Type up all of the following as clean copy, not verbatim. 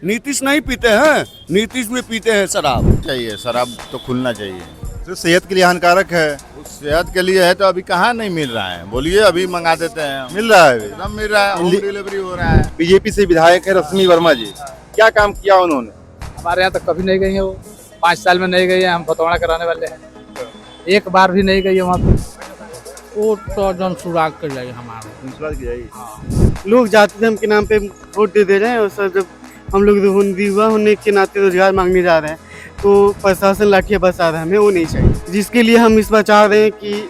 नीतीश नहीं पीते हैं, नीतीश में पीते हैं शराब। चाहिए शराब तो खुलना चाहिए। तो सेहत के लिए हानिकारक है। उस सेहत के लिए है तो अभी कहाँ नहीं मिल रहा है, बोलिए अभी मंगा देते हैं। मिल रहा है अभी। सब मिल रहा है, होम डिलीवरी हो रहा है। बीजेपी से विधायक है रश्मि वर्मा जी, क्या काम किया उन्होंने? हमारे यहाँ तक कभी नहीं गई है वो, 5 साल में नहीं गई है। हम बतौड़ा कराने वाले हैं, एक बार भी नहीं गई है वहाँ पे। वो तो जन सुराग कर जाएगी हमारे। लोग जाति धर्म के नाम पे वोट दे रहे हैं और सर जब हम लोग युवा होने के नाते रोजगार मांगने जा रहे हैं तो प्रशासन लाठियाँ बरसा रहा है, हमें वो नहीं चाहिए। जिसके लिए हम इस बार चाह रहे हैं कि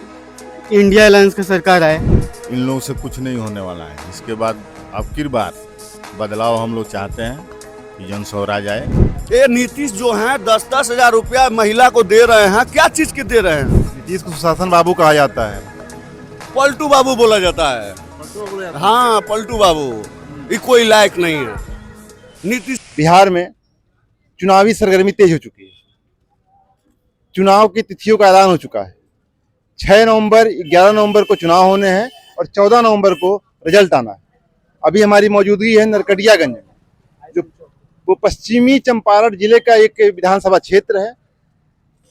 इंडिया अलायंस का सरकार आए। इन लोगों से कुछ नहीं होने वाला है। इसके बाद अब की बार बदलाव हम लोग चाहते हैं कि जन स्वराज आए। ये नीतीश जो है 10-10 हजार रुपया महिला को दे रहे हैं, क्या चीज के दे रहे हैं? नीतीश को सुशासन बाबू कहा जाता है। पलटू बाबू बोला जाता है। हाँ, पलटू बाबू, ये कोई लायक नहीं है। नीतीश बिहार में चुनावी सरगर्मी तेज हो चुकी है। चुनाव की तिथियों का ऐलान हो चुका है। 6 नवंबर 11 नवंबर को चुनाव होने हैं और 14 नवंबर को रिजल्ट आना है। अभी हमारी मौजूदगी है नरकटियागंज में, जो वो पश्चिमी चंपारण जिले का एक विधानसभा क्षेत्र है।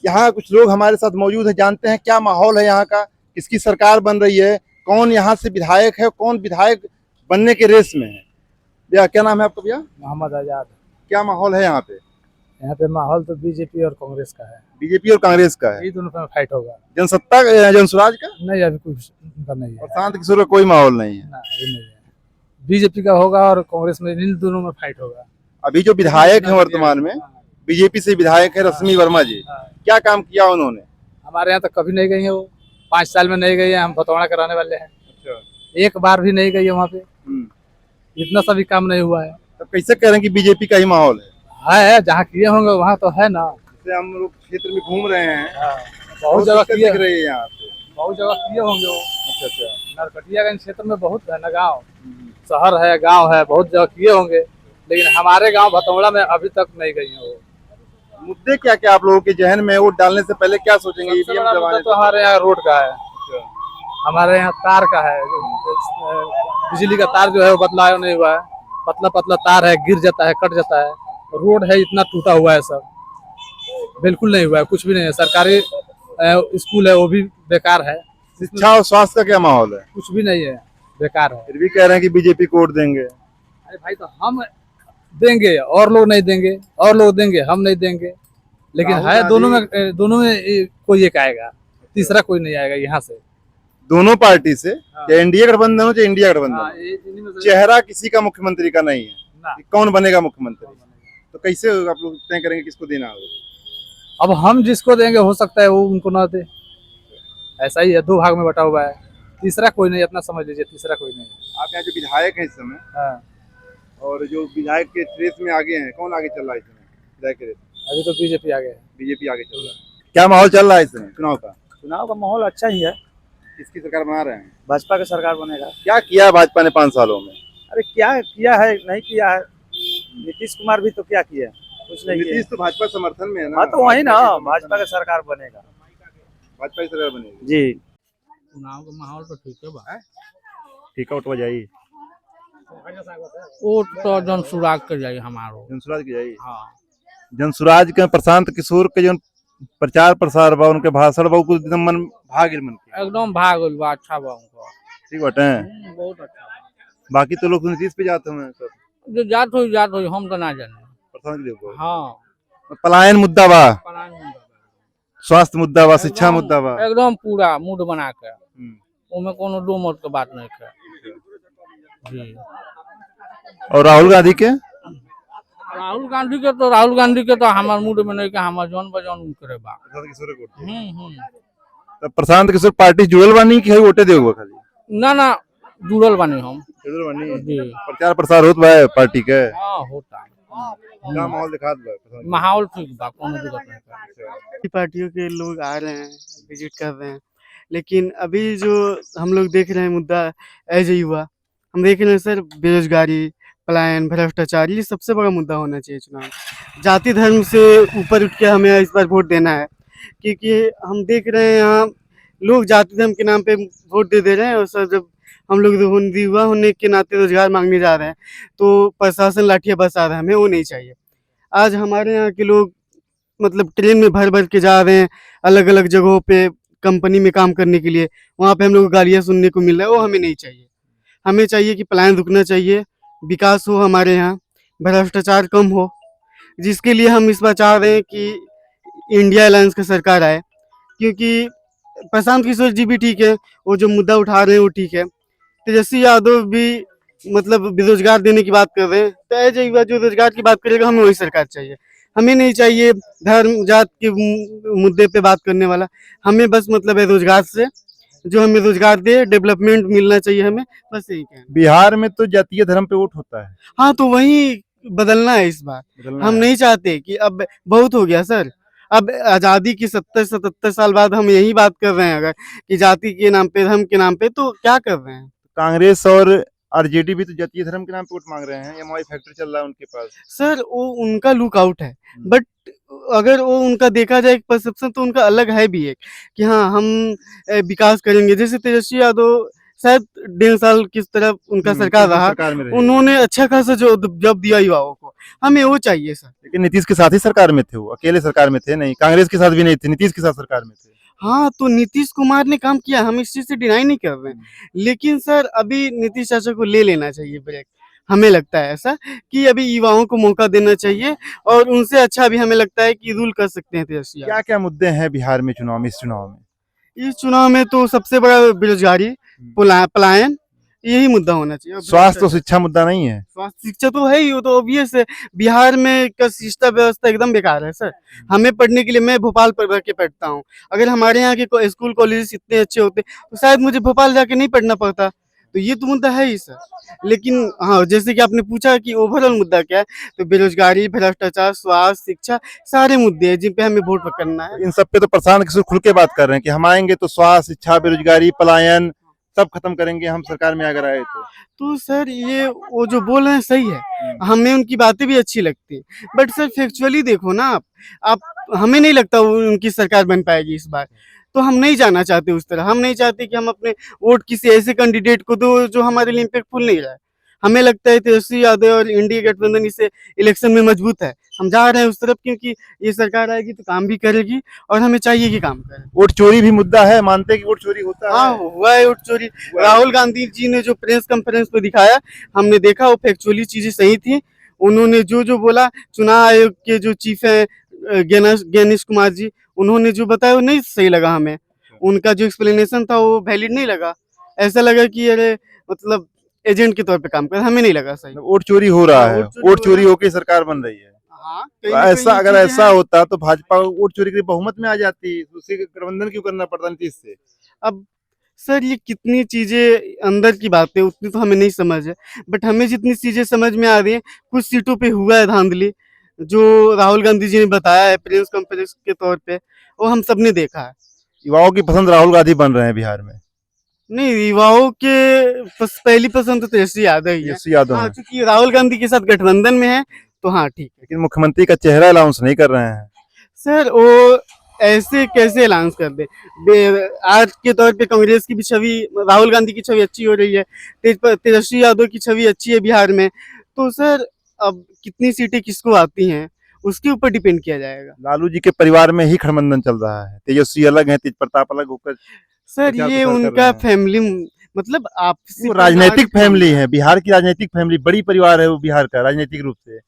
यहाँ कुछ लोग हमारे साथ मौजूद हैं, जानते हैं क्या माहौल है यहाँ का, किसकी सरकार बन रही है, कौन यहाँ से विधायक है, कौन विधायक बनने के रेस में है। भैया क्या नाम है आपका? भैया मोहम्मद आजाद। क्या माहौल है यहाँ पे? यहाँ पे माहौल तो बीजेपी और कांग्रेस का है, बीजेपी और कांग्रेस का है। ये दोनों में फाइट होगा। जनसत्ता जनसुराज का नहीं, अभी कुछ का नहीं है और शांत किशोर का कोई माहौल नहीं है। ना, अभी नहीं है। बीजेपी का होगा और कांग्रेस में, इन दोनों में फाइट होगा। अभी जो विधायक है वर्तमान में, बीजेपी से विधायक है रश्मि वर्मा जी, क्या काम किया उन्होंने? हमारे यहाँ तक कभी नहीं गई है वो, 5 साल में नहीं गई है। हम बतौड़ा कराने वाले हैं, एक बार भी नहीं गई है वहाँ पे। इतना सा भी काम नहीं हुआ है। तब कैसे कह रहे हैं कि बीजेपी का ही माहौल है जहाँ किए होंगे वहाँ तो है ना। जैसे हम लोग क्षेत्र में घूम रहे हैं, बहुत जगह दिक्कत किए, दिख रही है यहाँ पे। बहुत जगह किए होंगे वो। अच्छा। नरकटियागंज क्षेत्र में बहुत है ना, गाँव शहर है, गांव है, बहुत जगह किए होंगे, लेकिन हमारे गांव भतौड़ा में अभी तक नहीं गई है वो। मुद्दे क्या क्या आप लोगों के जहन में, वोट डालने से पहले क्या सोचेंगे? सबसे ईवीएम बड़ा दबाने मुद्दा तो हमारे यहाँ रोड का है, हमारे यहाँ तार का है। बिजली का तार जो है वो बदलाव नहीं हुआ है, पतला पतला तार है, गिर जाता है, कट जाता है। रोड है इतना टूटा हुआ है, सब बिल्कुल नहीं हुआ है, कुछ भी नहीं है। सरकारी स्कूल है वो भी बेकार है। शिक्षा और स्वास्थ्य का क्या माहौल है? कुछ भी नहीं है, बेकार है। फिर भी कह रहे हैं कि बीजेपी को वोट देंगे। अरे भाई, तो हम देंगे और लोग नहीं देंगे, और लोग देंगे, हम नहीं देंगे। लेकिन है दोनों में कोई एक आएगा, तीसरा कोई नहीं आएगा यहाँ से। दोनों पार्टी से, चाहे एनडीए गठबंधन हो चाहे इंडिया गठबंधन हाँ, हो, चेहरा किसी का मुख्यमंत्री का नहीं है कि कौन बनेगा मुख्यमंत्री। तो कैसे आप लोग तय करेंगे किसको देना होगा? अब हम जिसको देंगे हो सकता है वो उनको ना दे, ऐसा ही है। 2 भाग में बटा हुआ है, तीसरा कोई नहीं, अपना समझ लीजिए, तीसरा कोई नहीं। आप यहाँ जो विधायक हैं इस समय, हाँ, और जो विधायक के रेस में आगे हैं, कौन आगे चल रहा है इस समय विधायक के रेस? अभी तो बीजेपी आ गए है। बीजेपी आगे चल रहा है। क्या माहौल चल रहा है इस समय चुनाव का? चुनाव का माहौल अच्छा ही है। किसकी सरकार बना रहे हैं? भाजपा का सरकार बनेगा। क्या किया है भाजपा ने 5 सालों में? अरे क्या किया है, नहीं किया है। नीतीश कुमार भी तो क्या किया, कुछ नहीं किया। नीतीश तो भाजपा समर्थन में है ना। हाँ तो वही ना, भाजपा का सरकार बनेगा। भाजपा की सरकार बनेगी जी। चुनाव का माहौल तो ठीक है बा, ठीक है। वोट जाइए, वो तो जन सुराग कर जाएगी हमारो। जनसुराज की जाइए। हाँ, जनसुराज के प्रशांत किशोर के जो प्रचार प्रसार बा, उनके भाषण बा, कुछ एकदम मन भाग गइल मन के। एकदम भाग गइल बा, अच्छा बा उनको। ठीक बाटे। बहुत अच्छा बा। बाकी तो लोग नीतीश पे जाते हैं सब। जो जात हो हम तो ना जाने। प्रशांत के देखो, हाँ, पलायन मुद्दा बा, पलायन मुद्दा बा। स्वास्थ्य मुद्दा बा, शिक्षा मुद्दा बा। एकदम पूरा मूड बना के, उनमें कोनो दो मत के बात नहीं है जी। और राहुल गांधी के राहुल गांधी के तो हमारे मूड में नहीं, हमारे जौन बजौन करे बा। तो प्रशांत किशोर पार्टी जुड़ल बानी कि वोटे देगो खाली? ना जुड़ल बानी हम जी। प्रचार प्रसार होत बा पार्टी के? हाँ, होता क्या माहौल दिखात बा? माहौल ठीक बा, कोनो दिक्कत नहीं। पार्टियों के लोग आ रहे हैं, विजिट कर रहे हैं, लेकिन अभी जो हम लोग देख रहे हैं मुद्दा एज ए युवा, हम देख रहे हैं सर, बेरोजगारी, पलायन, भ्रष्टाचार, ये सबसे बड़ा मुद्दा होना चाहिए चुनाव। जाति धर्म से ऊपर उठ के हमें इस बार वोट देना है, क्योंकि हम देख रहे हैं यहाँ लोग जाति धर्म के नाम पे वोट दे रहे हैं और सर जब हम लोग युवा होने के नाते रोजगार मांगने जा रहे हैं, तो प्रशासन लाठियाँ बरसा रहा है, हमें वो नहीं चाहिए। आज हमारे यहाँ के लोग मतलब ट्रेन में भर भर के जा रहे हैं अलग अलग जगहों पे कंपनी में काम करने के लिए, वहाँ पे हम लोग को गालियाँ सुनने को मिल रहा है, वो हमें नहीं चाहिए। हमें चाहिए कि पलायन रुकना चाहिए, विकास हो हमारे यहाँ, भ्रष्टाचार कम हो, जिसके लिए हम इस बार चाह रहे हैं कि इंडिया अलायंस की सरकार आए, क्योंकि प्रशांत किशोर जी भी ठीक है, वो जो मुद्दा उठा रहे हैं वो ठीक है, तेजस्वी यादव भी मतलब बेरोजगार देने की बात कर रहे हैं, तो ऐसे युवा जो रोजगार की बात करेगा हमें वही सरकार चाहिए। हमें नहीं चाहिए धर्म जात के मुद्दे पे बात करने वाला, हमें बस मतलब है रोजगार से, जो हमें रोजगार दे, डेवलपमेंट मिलना चाहिए हमें, बस यही कहना। बिहार में तो जातीय धर्म पे वोट होता है, हाँ, तो वही बदलना है इस बार। बदलना हम है। नहीं चाहते कि अब बहुत हो गया सर, अब आज़ादी की 70-77 साल बाद हम यही बात कर रहे हैं अगर कि जाति के नाम पे, धर्म के नाम पे, तो क्या कर रहे हैं? कांग्रेस और आरजेडी भी तो जातीय धर्म के नाम पे वोट मांग रहे हैं, एमआई फैक्ट्री चल रहा है उनके पास। सर वो उनका लुकआउट है, बट अगर वो उनका देखा जाए परसेप्शन तो उनका अलग है भी एक, कि हाँ हम विकास करेंगे। जैसे तेजस्वी यादव शायद 1.5 साल किस तरह उनका सरकार रहा, सरकार में रहे। उन्होंने अच्छा खासा जो जॉब दिया युवाओं को, हमें वो चाहिए सर। लेकिन नीतीश के साथ ही सरकार में थे, वो अकेले सरकार में थे नहीं, कांग्रेस के साथ भी नहीं थे, नीतीश के साथ सरकार में थे। हाँ, तो नीतीश कुमार ने काम किया, हम इस चीज़ से डिनाई नहीं कर रहे हैं, लेकिन सर अभी नीतीश चाचा को ले लेना चाहिए ब्रेक। हमें लगता है ऐसा कि अभी युवाओं को मौका देना चाहिए, और उनसे अच्छा अभी हमें लगता है कि रूल कर सकते हैं तेजस्वी यादव। क्या क्या मुद्दे हैं बिहार में चुनाव में, इस चुनाव में? इस चुनाव में तो सबसे बड़ा बेरोजगारी, पलायन, यही मुद्दा होना चाहिए। और स्वास्थ्य और शिक्षा मुद्दा नहीं है? स्वास्थ्य शिक्षा तो है ही, वो तो ऑब्वियस है। बिहार में का शिक्षा व्यवस्था एकदम बेकार है सर। हमें पढ़ने के लिए, मैं भोपाल पर रह के पढ़ता हूँ, अगर हमारे यहाँ के स्कूल कॉलेज इतने अच्छे होते तो शायद मुझे भोपाल जाके नहीं पढ़ना पड़ता। तो ये तो मुद्दा है ही सर। लेकिन हाँ, जैसे कि आपने पूछा कि ओवरऑल मुद्दा क्या है, तो बेरोजगारी, भ्रष्टाचार, स्वास्थ्य, शिक्षा, सारे मुद्दे हैं जिन पे हमें वोट करना है। इन सब पे तो प्रशांत किशोर खुल के बात कर रहे हैं कि हम आएंगे तो स्वास्थ्य, शिक्षा, बेरोजगारी, पलायन सब खत्म करेंगे हम सरकार में अगर आए तो। सर ये वो जो बोल रहे हैं सही है, हमें उनकी बातें भी अच्छी लगती है, बट सर फैक्चुअली देखो ना आप हमें नहीं लगता उनकी सरकार बन पाएगी इस बार। तो हम नहीं जाना चाहते उस तरह, हम नहीं चाहते कि हम अपने वोट किसी ऐसे कैंडिडेट को दो जो हमारे लिए इम्पैक्टफुल नहीं रहा है। हमें लगता है तेजस्वी यादव और इंडिया गठबंधन इसे इलेक्शन में मजबूत है, हम जा रहे हैं उस तरफ, क्योंकि ये सरकार आएगी तो काम भी करेगी और हमें चाहिए कि काम करे। वोट चोरी भी मुद्दा है, मानते हैं कि वोट चोरी होता हाँ, है? हुआ है वोट चोरी। राहुल गांधी जी ने जो प्रेस कॉन्फ्रेंस पे दिखाया, हमने देखा, वो फैक्चुअली चीजें सही थी। उन्होंने जो बोला, चुनाव आयोग के जो चीफ है ज्ञानेश कुमार जी, उन्होंने जो बताया वो नहीं सही लगा हमें। उनका जो एक्सप्लेनेशन था वो वैलिड नहीं लगा, ऐसा लगा कि अरे मतलब एजेंट के तौर पे काम कर, हमें नहीं लगा सही। वोट चोरी हो रहा हाँ, है, वोट चोरी वोट हो चोरी रहा है। होकर सरकार बन रही है। हाँ, तो ऐसा अगर ऐसा होता तो भाजपा वोट चोरी के बहुमत में आ जाती, तो उसी गठबंधन क्यों करना पड़ता नीतीश से? अब सर ये कितनी चीजें अंदर की बातें उतनी तो हमें नहीं समझ है, बट हमें जितनी चीजें समझ में आ रही है, कुछ सीटों पे हुआ है धांधली, जो राहुल गांधी जी ने बताया है प्रेस कॉन्फ्रेंस के तौर पे, वो हम सब ने देखा है। युवाओं की पसंद राहुल गांधी बन रहे हैं बिहार में। नहीं, युवाओं के पहली पसंद तो तेजस्वी यादव ही है। तेजस्वी यादव हाँ, हैं। क्योंकि राहुल गांधी के साथ गठबंधन में है, तो हाँ ठीक है। लेकिन मुख्यमंत्री का चेहरा अनाउंस नहीं कर रहे हैं। सर वो ऐसे कैसे अनाउंस कर दे? आज के तौर पे कांग्रेस की भी छवि, राहुल गांधी की छवि अच्छी हो रही है, तेजस्वी यादव की छवि अच्छी है बिहार में, तो सर अब कितनी सीटें किसको आती हैं उसके ऊपर डिपेंड किया जाएगा। लालू जी के परिवार में ही गठबंधन चल रहा है, तेजस्वी अलग है, तेज प्रताप अलग होकर सर प्रचार ये प्रसार कर उनका रहे हैं। फैमिली मतलब आपसी वो राजनीतिक फैमिली है, बिहार की राजनीतिक फैमिली, बड़ी परिवार है वो बिहार का राजनीतिक रूप से।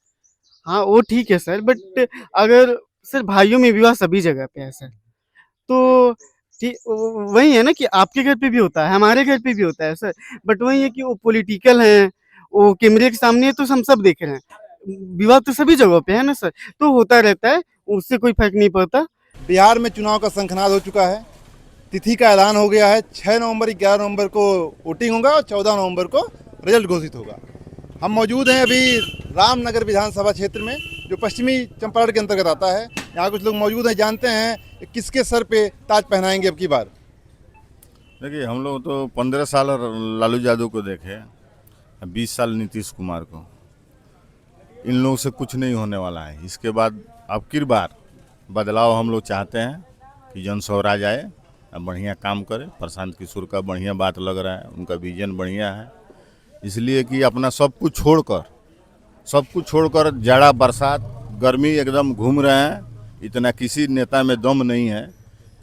हाँ वो ठीक है सर, बट अगर सर भाइयों में विवाह सभी जगह पे है सर, तो ठीक वही है ना कि आपके घर पे भी होता है, हमारे घर पे भी होता है सर, बट वही है कि वो पॉलिटिकल हैं, वो कैमरे के सामने है तो हम सब देख रहे हैं, विवाह तो सभी जगहों पे है ना सर, तो होता रहता है, उससे कोई फर्क नहीं पड़ता। बिहार में चुनाव का शंखनाद हो चुका है, तिथि का ऐलान हो गया है। 6 नवंबर 11 नवंबर को वोटिंग होगा और 14 नवंबर को रिजल्ट घोषित होगा। हम मौजूद हैं अभी रामनगर विधानसभा क्षेत्र में, जो पश्चिमी चंपारण के अंतर्गत आता है। यहाँ कुछ लोग मौजूद हैं, जानते हैं कि किसके सर पे ताज पहनाएंगे अब की बार। देखिए, हम लोग तो 15 साल लालू यादव को देखे, 20 साल नीतीश कुमार को। इन लोगों से कुछ नहीं होने वाला है। इसके बाद अब की बार बदलाव हम लोग चाहते हैं कि जन स्वराज आए बढ़िया काम करे। प्रशांत किशोर का बढ़िया बात लग रहा है, उनका विजन बढ़िया है, इसलिए कि अपना सब कुछ छोड़कर जाड़ा बरसात गर्मी एकदम घूम रहे हैं। इतना किसी नेता में दम नहीं है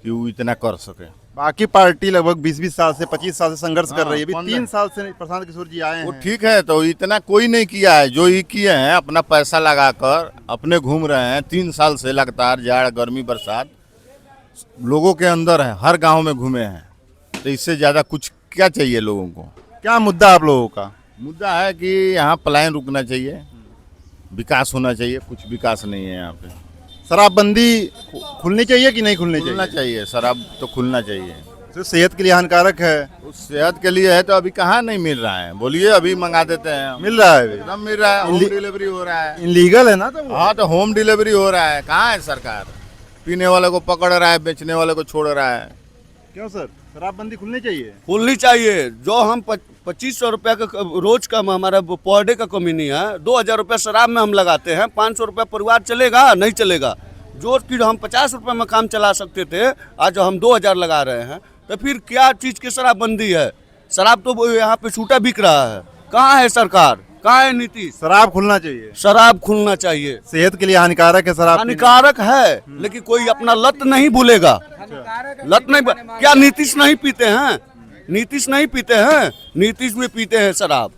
कि वो इतना कर सके। बाकी पार्टी लगभग 20-20 साल से 25 साल से संघर्ष कर हाँ, रही है। अभी 15 3 साल से प्रशांत किशोर जी आए वो हैं। ठीक है, तो इतना कोई नहीं किया है। जो ही किए हैं अपना पैसा लगाकर अपने घूम रहे हैं। 3 साल से लगातार जाड़ गर्मी बरसात लोगों के अंदर है, हर गांव में घूमे हैं। तो इससे ज़्यादा कुछ क्या चाहिए लोगों को? क्या मुद्दा आप लोगों का? मुद्दा है कि यहाँ पलायन रुकना चाहिए, विकास होना चाहिए। कुछ विकास नहीं है यहाँ पे। शराबबंदी खुलनी चाहिए कि नहीं खुलनी खुलना चाहिए? चाहिए, शराब तो खुलना चाहिए। तो सेहत के लिए हानिकारक है। उस सेहत के लिए है तो अभी कहाँ नहीं मिल रहा है? बोलिए, अभी मंगा देते हैं हम। मिल रहा है अभी। एकदम मिल रहा है, होम डिलीवरी हो रहा है। इनलीगल है ना तो वो। हाँ, तो होम डिलीवरी हो रहा है। कहाँ है सरकार? पीने वाले को पकड़ रहा है, बेचने वाले को छोड़ रहा है। क्यों सर, शराबबंदी खुलनी चाहिए? खुलनी चाहिए। जो हम 2500 रुपया का रोज का हमारा पर डे का कमी नहीं है। 2000 रुपया शराब में हम लगाते हैं, 500 रुपया परिवार चलेगा नहीं चलेगा? जो कि हम 50 रुपये में काम चला सकते थे, आज हम 2000 लगा रहे हैं। तो फिर क्या चीज़ की शराबबंदी है? शराब तो यहाँ पे छूटा बिक रहा है। कहाँ है सरकार, कहाँ है नीति? शराब खुलना चाहिए। शराब खुलना चाहिए। सेहत के लिए हानिकारक है शराब पीना। हानिकारक है, लेकिन कोई अपना लत नहीं भूलेगा। लत नहीं क्या नीतीश नहीं पीते हैं? नीतीश नहीं पीते हैं, नीतीश भी पीते हैं शराब।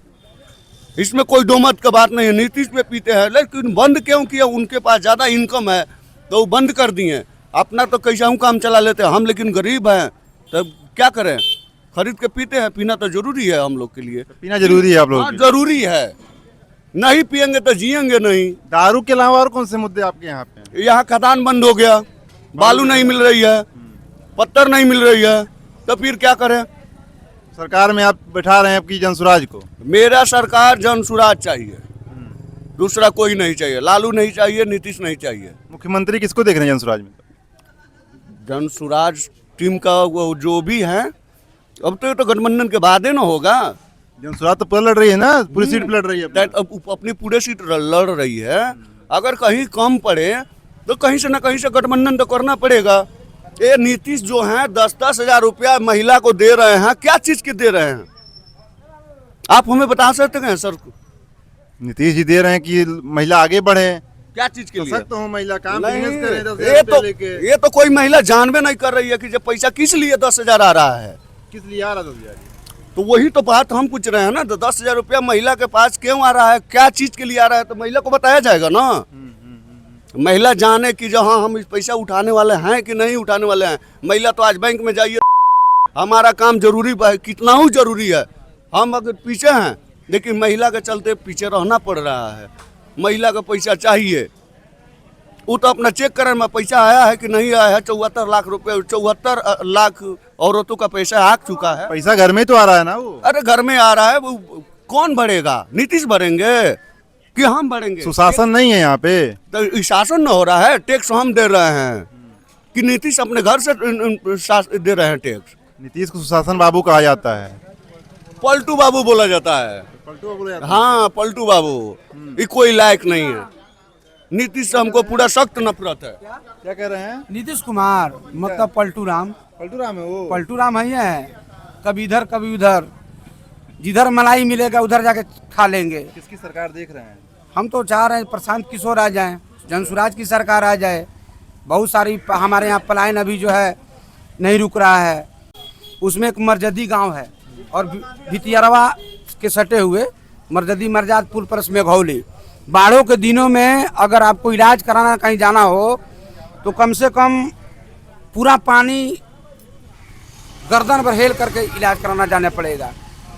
इसमें कोई दो मत का बात नहीं है, नीतीश भी पीते हैं। लेकिन बंद क्यों किया? उनके पास ज़्यादा इनकम है तो वो बंद कर दिए। अपना तो कैसा हूँ काम चला लेते हैं हम, लेकिन गरीब हैं तब क्या करें? खरीद के पीते हैं। पीना तो जरूरी है हम लोग के लिए। पीना जरूरी है आप लोगों हाँ, के लिए। जरूरी है। नहीं पियेंगे तो जिएंगे नहीं। दारू के अलावा और कौन से मुद्दे आपके यहाँ पे हैं? यहाँ खदान बंद हो गया, बालू नहीं मिल रही है, पत्थर नहीं मिल रही है, तो फिर क्या करें? सरकार में आप बैठा रहे हैं आपकी जनसुराज को। मेरा सरकार जनसुराज चाहिए, दूसरा कोई नहीं चाहिए। लालू नहीं चाहिए, नीतीश नहीं चाहिए। मुख्यमंत्री किसको देख रहे हैं जनसुराज में? जनसुराज टीम का वो जो भी है, अब तो गठबंधन के बाद ही ना होगा। जनसुराज तो पूरा लड़ रही है ना, पूरी सीट पे लड़ रही है अपनी। अब अपनी पूरे सीट लड़ रही है। अगर कहीं कम पड़े तो कहीं से ना कहीं से गठबंधन तो करना पड़ेगा। ये नीतीश जो है 10-10 हजार रुपया महिला को दे रहे हैं, क्या चीज के दे रहे हैं? आप हमें बता सकते हैं सर? नीतीश जी दे रहे हैं कि महिला आगे बढ़े, क्या चीज के लिए? सशक्त हो महिला, काम नहीं, बिजनेस करें 10,000 रुपये लेके। ये तो कोई महिला जानबे नहीं कर रही है कि जब पैसा किस लिए 10,000 आ रहा है। किस लिए आ रहा 10,000? तो वही तो बात हम पूछ रहे हैं ना। तो 10,000 रुपया महिला के पास क्यों आ रहा है, क्या चीज के लिए आ रहा है? तो महिला को बताया जाएगा ना। महिला जाने कि जो हाँ हम इस पैसा उठाने वाले हैं कि नहीं उठाने वाले हैं। महिला तो आज बैंक में जाइए, हमारा काम जरूरी है, कितना ही जरूरी है। हम अगर पीछे हैं, लेकिन महिला के चलते पीछे रहना पड़ रहा है। महिला का पैसा चाहिए, वो तो अपना चेक करें में पैसा आया है कि नहीं आया है। 74 लाख रुपए, 74 लाख औरतों का पैसा आ चुका है। पैसा घर में तो आ रहा है ना वो। अरे घर में आ रहा है, वो कौन भरेगा? नीतीश भरेंगे कि हम भरेंगे? सुशासन नहीं है यहाँ पे। तो शासन न हो रहा है, टैक्स हम दे रहे हैं कि नीतीश अपने घर से दे रहे हैं टैक्स? नीतीश को सुशासन बाबू कहा जाता है। पलटू बाबू बोला जाता है। हाँ, पलटू बाबू, ये कोई लायक नहीं है। नीतीश से हमको पूरा सख्त नफरत है। क्या कह रहे हैं? नीतीश कुमार मतलब पलटू राम। पलटू राम है वो। पलटू राम है, कभी इधर कभी उधर, जिधर मलाई मिलेगा उधर जाके खा लेंगे। किसकी सरकार देख रहे हैं? हम तो चाह रहे हैं प्रशांत किशोर आ जाए, जनसुराज की सरकार आ जाए। बहुत सारी हमारे यहाँ पलायन अभी जो है नहीं रुक रहा है। उसमें एक मरजदी गांव है और भितियरवा के सटे हुए मरजदी मरजाद पुल पर मेघौली। बाढ़ों के दिनों में अगर आपको इलाज कराना कहीं जाना हो तो कम से कम पूरा पानी गर्दन पर हेल करके इलाज कराना जाना पड़ेगा।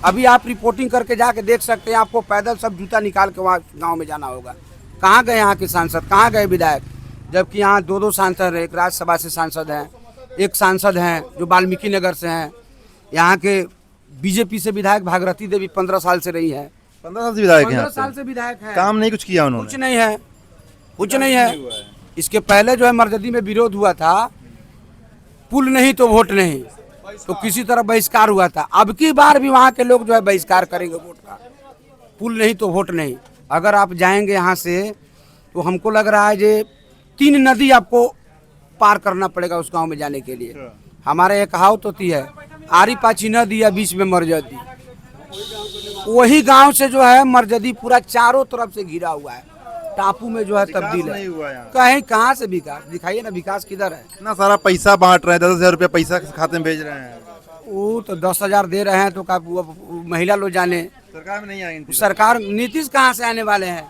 अभी आप रिपोर्टिंग करके जाके देख सकते हैं, आपको पैदल सब जूता निकाल के वहाँ गांव में जाना होगा। कहाँ गए यहाँ के सांसद, कहाँ गए विधायक? जबकि यहाँ 2 सांसद हैं, एक राज्यसभा से सांसद हैं, एक सांसद हैं जो वाल्मीकि नगर से हैं। यहाँ के बीजेपी से विधायक भागीरथी देवी 15 साल से रही है। 15 साल से विधायक हैं 15 यहाँ पे। साल से विधायक है। काम नहीं कुछ किया उन्होंने। कुछ नहीं है, कुछ नहीं है। इसके पहले जो है मरजदी में विरोध हुआ था, पुल नहीं तो वोट नहीं, तो किसी तरह बहिष्कार हुआ था। अब की बार भी वहाँ के लोग जो है बहिष्कार करेंगे वोट का। पुल नहीं तो वोट नहीं। अगर आप जाएंगे यहाँ से तो हमको लग रहा है जे 3 नदी आपको पार करना पड़ेगा उस गांव में जाने के लिए। हमारे एक कहावत होती है, आरी पाची न दिया बीच में मरजदी। वही गांव से जो है मरजदी पूरा चारों तरफ से घिरा हुआ है, टापू में जो है तब्दील है। नहीं हुआ यहाँ। कहीं कहाँ से विकास दिखाइए ना, विकास किधर है? इतना सारा पैसा बांट रहे हैं, 10,000 रुपया पैसा खाते में भेज रहे हैं। वो तो 10,000 दे रहे हैं तो का महिला लोग जाने। सरकार में नहीं आएंगे। सरकार नीतीश कहाँ से आने वाले हैं?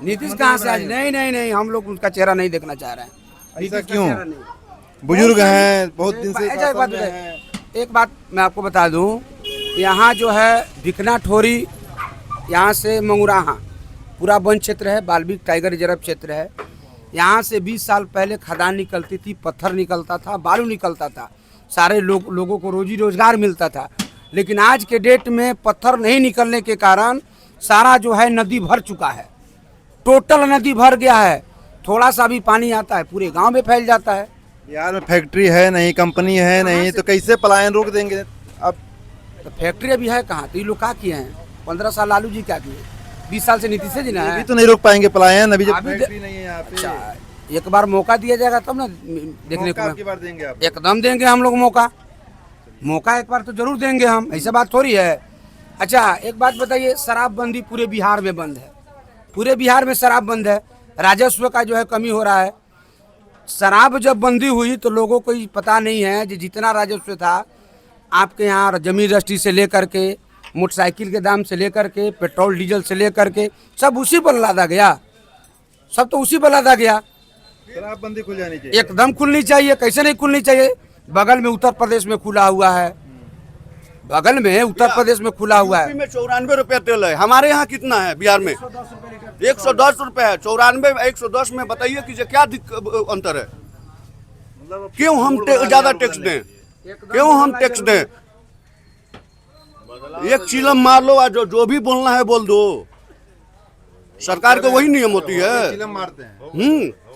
नीतीश कहाँ से आए? नहीं नहीं नहीं, हम लोग उनका चेहरा नहीं देखना चाह रहे हैं। ऐसा नीतीश का क्यों? चेहरा नहीं। बुजुर्ग हैं, बहुत दिन से अच्छा, एक बात शासन में बताइए। हैं। एक बात मैं आपको बता दूं, यहाँ जो है भिकना ठोरी, यहाँ से मंगुराहा पूरा वन क्षेत्र है, बाल्मीकि टाइगर रिजर्व क्षेत्र है। यहाँ से 20 साल पहले खदान निकलती थी, पत्थर निकलता था, बालू निकलता था, सारे लोगों को रोजी रोजगार मिलता था। लेकिन आज के डेट में पत्थर नहीं निकलने के कारण सारा जो है नदी भर चुका है, टोटल नदी भर गया है। थोड़ा सा भी पानी आता है पूरे गांव में फैल जाता है। बिहार में फैक्ट्री है नहीं, कंपनी है नहीं, तो कैसे पलायन रोक देंगे? अब तो फैक्ट्री अभी है कहाँ? तो ये लोग क्या किए हैं? 15 साल लालू जी क्या किए? 20 साल से नीतीश जी ना ये भी है। तो नहीं रोक पाएंगे पलायन, अभी जब अभी फैक्ट्री नहीं है यहाँ पे। अच्छा, एक बार मौका दिया जाएगा तब ना देखने मौका को आपकी बार देंगे आप? एकदम देंगे हम लोग मौका एक बार तो जरूर देंगे हम, ऐसा बात थोड़ी है। अच्छा, एक बात बताइए, शराबबंदी पूरे बिहार में बंद है, पूरे बिहार में शराब बंद है, राजस्व का जो है कमी हो रहा है। शराब जब बंदी हुई तो लोगों को ये पता नहीं है कि जितना राजस्व था आपके यहाँ जमीन रजिस्ट्री से लेकर के, मोटरसाइकिल के दाम से लेकर के, पेट्रोल डीजल से लेकर के सब उसी पर लादा गया, सब तो उसी पर लादा गया। शराबबंदी खुल जानी चाहिए। एकदम खुलनी चाहिए। कैसे नहीं खुलनी चाहिए? बगल में उत्तर प्रदेश में खुला हुआ है, बगल में उत्तर प्रदेश में खुला हुआ है। यूपी में 94 रुपया तेल है, हमारे यहाँ कितना है? बिहार में 110 रुपया है। 94 110 में बताइए कि जो क्या अंतर है? क्यों हम ज्यादा टैक्स दें? क्यों हम टैक्स दें? एक चिलम मार लो, जो भी बोलना है बोल दो। सरकार को वही नियम होती है। फिल्म मारते हैं।